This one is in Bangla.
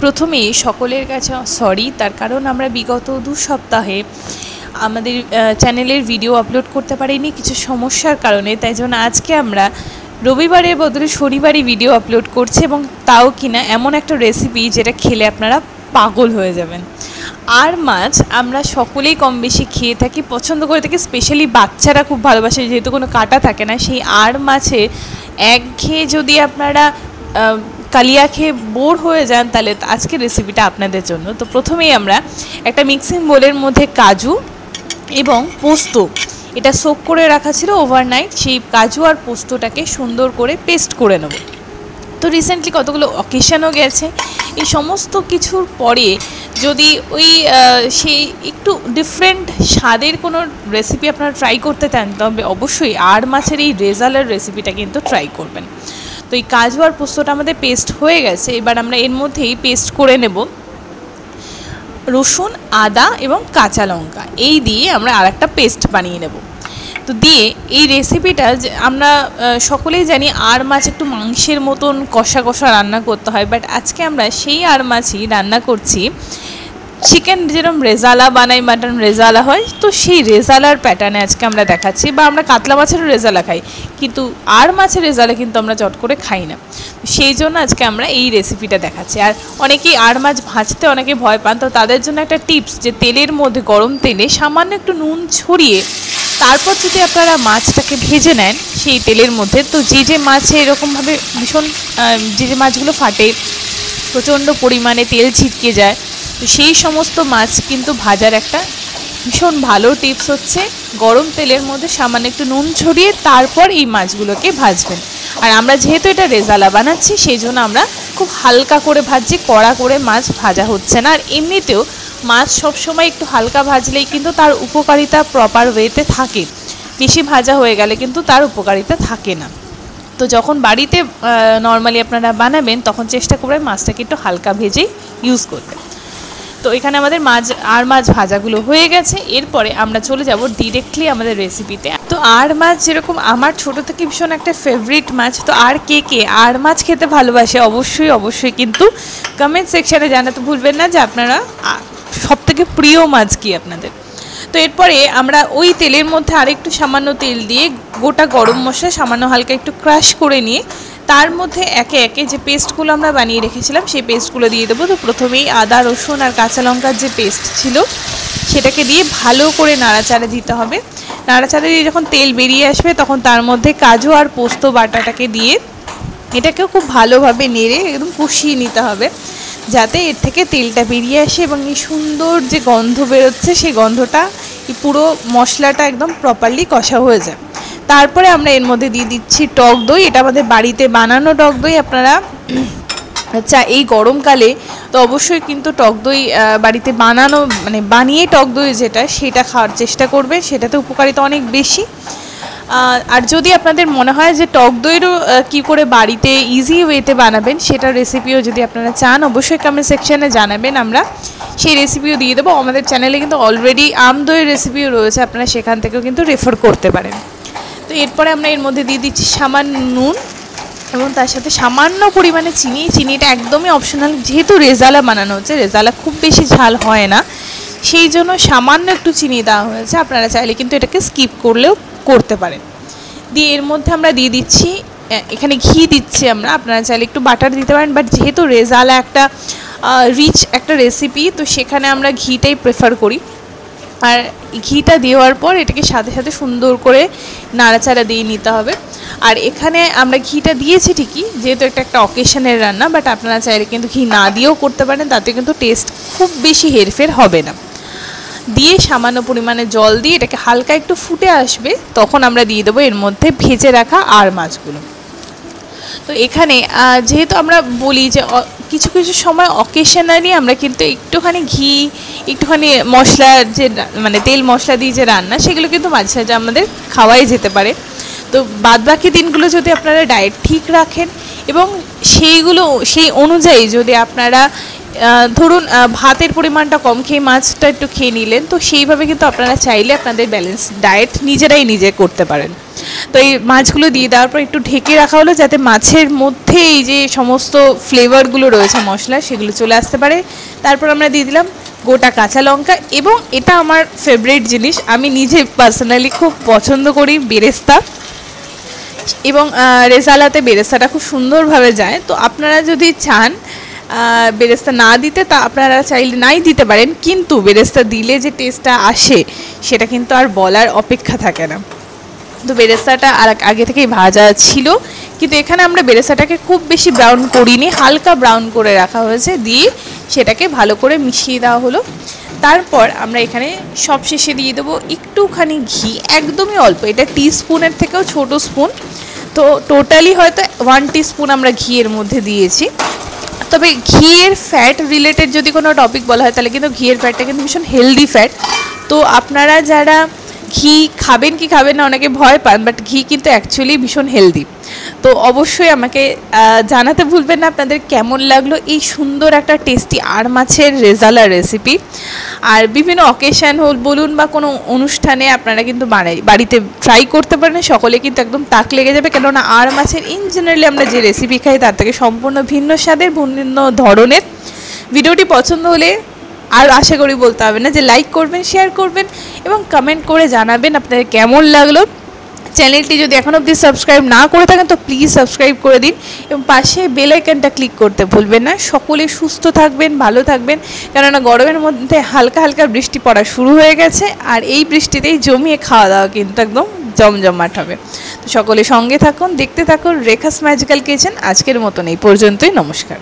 প্রথমেই সকলের কাছে সরি, তার কারণ আমরা বিগত 2 সপ্তাহে আমাদের চ্যানেলের ভিডিও আপলোড করতে পারিনি কিছু সমস্যার কারণে। তাই জন্য আজকে আমরা রবিবারের বদলে শনিবারই ভিডিও আপলোড করছি, এবং তাও কিনা এমন একটা রেসিপি যেটা খেলে আপনারা পাগল হয়ে যাবেন। আর মাছ আমরা সকলেই কম বেশি খেয়ে থাকি, পছন্দ করে থাকি, স্পেশালি বাচ্চারা খুব ভালোবাসে, যেহেতু কোনো কাঁটা থাকে না। সেই আর মাছে একঘেয়ে যদি আপনারা কালিয়া খেয়ে বোর হয়ে যান, তাহলে আজকের রেসিপিটা আপনাদের জন্য। তো প্রথমেই আমরা একটা মিক্সিং বোলের মধ্যে কাজু এবং পোস্ত, এটা সোক করে রাখা ছিল ওভারনাইট, সেই কাজু আর পোস্তটাকে সুন্দর করে পেস্ট করে নেব। তো রিসেন্টলি কতগুলো অকেশনও গেছে, এই সমস্ত কিছুর পরে যদি ওই সেই একটু ডিফারেন্ট স্বাদের কোনো রেসিপি আপনারা ট্রাই করতে চান, তবে অবশ্যই আর মাছের এই রেজালার রেসিপিটা কিন্তু ট্রাই করবেন। তো এই কাজু আর পোস্তটা আমাদের পেস্ট হয়ে গেছে। এবার আমরা এর মধ্যেই পেস্ট করে নেব রসুন, আদা এবং কাঁচা লঙ্কা, এই দিয়ে আমরা আর একটা পেস্ট বানিয়ে নেব। তো দিয়ে এই রেসিপিটা আমরা সকলেই জানি আর মাছ একটু মাংসের মতন কষা কষা রান্না করতে হয়, বাট আজকে আমরা সেই আর মাছই রান্না করছি চিকেন যেরকম রেজালা বানাই, মাটন রেজালা হয়, তো সেই রেজালার প্যাটার্নে আজকে আমরা দেখাচ্ছি। বা আমরা কাতলা মাছেরও রেজালা খাই, কিন্তু আর মাছের রেজালা কিন্তু আমরা চট করে খাই না। সেই জন্য আজকে আমরা এই রেসিপিটা দেখাচ্ছি। আর অনেকেই আর মাছ ভাজতে অনেকে ভয় পান, তো তাদের জন্য একটা টিপস, যে তেলের মধ্যে গরম তেলে সামান্য একটু নুন ছড়িয়ে তারপর যদি আপনারা মাছটাকে ভেজে নেন সেই তেলের মধ্যে, তো যে মাছে এরকমভাবে ভীষণ যে মাছগুলো ফাটে, প্রচণ্ড পরিমাণে তেল ছিটকে যায়, তো সেই সমস্ত মাছ কিন্তু ভাজার একটা ভীষণ ভালো টিপস হচ্ছে গরম তেলের মধ্যে সামান্য একটু নুন ছড়িয়ে তারপর এই মাছগুলোকে ভাজবেন। আর আমরা যেহেতু এটা রেজালা বানাচ্ছি, সেই জন্য আমরা খুব হালকা করে ভাজছি, কড়া করে মাছ ভাজা হচ্ছে না। আর এমনিতেও মাছ সবসময় একটু হালকা ভাজলেই কিন্তু তার উপকারিতা প্রপার ওয়েতে থাকে, বেশি ভাজা হয়ে গেলে কিন্তু তার উপকারিতা থাকে না। তো যখন বাড়িতে নর্মালি আপনারা বানাবেন, তখন চেষ্টা করবেন মাছটাকে একটু হালকা ভেজেই ইউজ করতে। তো এখানে আমাদের মাছ ভাজাগুলো হয়ে গেছে। এরপরে আমরা চলে যাব ডিরেক্টলি আমাদের রেসিপিতে। তো আর মাছ যেরকম আমার ছোটো থেকে ভীষণ একটা ফেভারিট মাছ, তো আর কে আর মাছ খেতে ভালোবাসে অবশ্যই কিন্তু কমেন্ট সেকশানে জানাতে ভুলবেন না যে আপনারা সবথেকে প্রিয় মাছ কি আপনাদের। তো এরপরে আমরা ওই তেলের মধ্যে আরেকটু সামান্য তেল দিয়ে গোটা গরম মশলা সামান্য হালকা একটু ক্রাশ করে নিয়ে তার মধ্যে একে একে যে পেস্টগুলো আমরা বানিয়ে রেখেছিলাম সেই পেস্টগুলো দিয়ে দেবো। তো প্রথমেই আদা, রসুন আর কাঁচা লঙ্কার যে পেস্ট ছিল সেটাকে দিয়ে ভালো করে নাড়াচাড়া দিতে হবে। নাড়াচাড়া দিয়ে যখন তেল বেরিয়ে আসবে, তখন তার মধ্যে কাজু আর পোস্ত বাটাটাকে দিয়ে এটাকেও খুব ভালোভাবে নেড়ে একদম কষিয়ে নিতে হবে, যাতে এর থেকে তেলটা বেরিয়ে আসে এবং এই সুন্দর যে গন্ধ বেরোচ্ছে সেই গন্ধটা এই পুরো মশলাটা একদম প্রপারলি কষা হয়ে যায়। তারপরে আমরা এর মধ্যে দিয়ে দিচ্ছি টক দই। এটা আমাদের বাড়িতে বানানো টক দই। আপনারা আচ্ছা এই গরমকালে তো অবশ্যই কিন্তু টক দই বাড়িতে বানানো বানিয়ে টক দই সেটা খাওয়ার চেষ্টা করবে, সেটাতে উপকারিতা অনেক বেশি। আর যদি আপনাদের মনে হয় যে টক দইরও কী করে বাড়িতে ইজি ওয়েতে বানাবেন, সেটা রেসিপিও যদি আপনারা চান অবশ্যই কমেন্ট সেকশানে জানাবেন, আমরা সেই রেসিপিও দিয়ে দেবো। আমাদের চ্যানেলে কিন্তু অলরেডি আম দইয়ের রেসিপিও রয়েছে, আপনারা সেখান থেকেও কিন্তু রেফার করতে পারেন। তো এরপরে আমরা এর মধ্যে দিয়ে দিচ্ছি সামান্য নুন এবং তার সাথে সামান্য পরিমাণে চিনি। চিনিটা একদমই অপশনাল, যেহেতু রেজালা বানানো হচ্ছে, রেজালা খুব বেশি ঝাল হয় না, সেই জন্য সামান্য একটু চিনি দেওয়া হয়েছে। আপনারা চাইলে কিন্তু এটাকে স্কিপ করলেও করতে পারেন। দিয়ে এর মধ্যে আমরা দিয়ে দিচ্ছি এখানে ঘি দিচ্ছি আমরা, আপনারা চাইলে একটু বাটার দিতে পারেন, বাট যেহেতু রেজালা একটা রিচ একটা রেসিপি, তো সেখানে আমরা ঘিটাই প্রেফার করি। আর ঘিটা দেওয়ার পর এটাকে সাথে সাথে সুন্দর করে নাড়াচাড়া দিয়ে নিতে হবে। আর এখানে আমরা ঘিটা দিয়েছি ঠিকই, যেহেতু একটা অকেশনের রান্না, বাট আপনারা চাইলে কিন্তু ঘি না দিয়েও করতে পারেন, তাতে কিন্তু টেস্ট খুব বেশি হেরফের হবে না। দিয়ে সামান্য পরিমাণে জল দিয়ে এটাকে হালকা একটু ফুটে আসবে, তখন আমরা দিয়ে দেবো এর মধ্যে ভেজে রাখা আর মাছগুলো। তো এখানে যেহেতু আমরা বলি যে কিছু কিছু সময় অকেশনালি আমরা কিন্তু একটুখানি ঘি, একটুখানি মশলা যে তেল মশলা দিয়ে যে রান্না, সেগুলো কিন্তু মাঝে মাঝে আমাদের খাওয়াই যেতে পারে। তো বাদবাকি দিনগুলো যদি আপনারা ডায়েট ঠিক রাখেন এবং সেই অনুযায়ী যদি আপনারা ধরুন ভাতের পরিমাণটা কম খেয়ে মাছটা একটু খেয়ে নিলেন, তো সেইভাবে কিন্তু আপনারা চাইলে আপনাদের ব্যালেন্স ডায়েট নিজে করতে পারেন। তো এই মাছগুলো দিয়ে দেওয়ার পর একটু ঢেকে রাখা হলো যাতে মাছের মধ্যে এই যে সমস্ত ফ্লেভারগুলো রয়েছে মশলা সেগুলো চলে আসতে পারে। তারপর আমরা দিয়ে দিলাম গোটা কাঁচা লঙ্কা, এবং এটা আমার ফেভারিট জিনিস, আমি নিজে পার্সোনালি খুব পছন্দ করি বেরেস্তা, এবং রেজালাতে বেরেস্তাটা খুব সুন্দরভাবে যায়। তো আপনারা যদি চান বেরেস্তা না দিতে, তা আপনারা চাইলে নাই দিতে পারেন, কিন্তু বেরেস্তা দিলে যে টেস্টটা আসে সেটা কিন্তু আর বলার অপেক্ষা থাকে না। তো বেরেস্তাটা আর আগে থেকেই ভাজা ছিল, কিন্তু এখানে আমরা বেরেস্তাটাকে খুব বেশি ব্রাউন করিনি, হালকা ব্রাউন করে রাখা হয়েছে, দিয়ে সেটাকে ভালো করে মিশিয়ে দেওয়া হলো। তারপর আমরা এখানে সবশেষে দিয়ে দেবো একটুখানি ঘি, একদমই অল্প, এটা টিস্পুনের থেকেও ছোটো স্পুন, তো টোটালি হয়তো 1 টিস্পুন আমরা ঘিয়ের মধ্যে দিয়েছি। তবে ঘিয়ের ফ্যাট রিলেটেড যদি কোনো টপিক বলা হয় তাহলে কিন্তু ঘিয়ের ফ্যাটটা কিন্তু ভীষণ হেলদি ফ্যাট। তো আপনারা যারা ঘি খাবেন কি খাবেন না অনেকে ভয় পান, বাট ঘি কিন্তু অ্যাকচুয়ালি ভীষণ হেলদি। তো অবশ্যই আমাকে জানাতে ভুলবেন না আপনাদের কেমন লাগলো এই সুন্দর একটা টেস্টি আর মাছের রেজালা রেসিপি। আর বিভিন্ন অকেশান বলুন বা কোনো অনুষ্ঠানে আপনারা কিন্তু বাড়িতে ট্রাই করতে পারেন, সকলে কিন্তু একদম তাক লেগে যাবে, কেননা আর মাছের ইন জেনারেলি আমরা যে রেসিপি খাই তার থেকে সম্পূর্ণ ভিন্ন স্বাদের, ভিন্ন ধরনের। ভিডিওটি পছন্দ হলে আর আশা করি বলতে হবে না যে লাইক করবেন, শেয়ার করবেন এবং কমেন্ট করে জানাবেন আপনাদের কেমন লাগলো। চ্যানেলটি যদি এখনও অবধি সাবস্ক্রাইব না করে থাকেন তো প্লিজ সাবস্ক্রাইব করে দিন, এবং পাশে বেল আইকনটা ক্লিক করতে ভুলবেন না। সকলে সুস্থ থাকবেন, ভালো থাকবেন, কেননা গরমের মধ্যে হালকা হালকা বৃষ্টি পড়া শুরু হয়ে গেছে, আর এই বৃষ্টিতেই জমিয়ে খাওয়া দাওয়া কিন্তু একদম জমজমাট হবে। তো সকলে সঙ্গে থাকুন, দেখতে থাকুন রেখাস ম্যাজিক্যাল কিচেন। আজকের মতন এই পর্যন্তই, নমস্কার।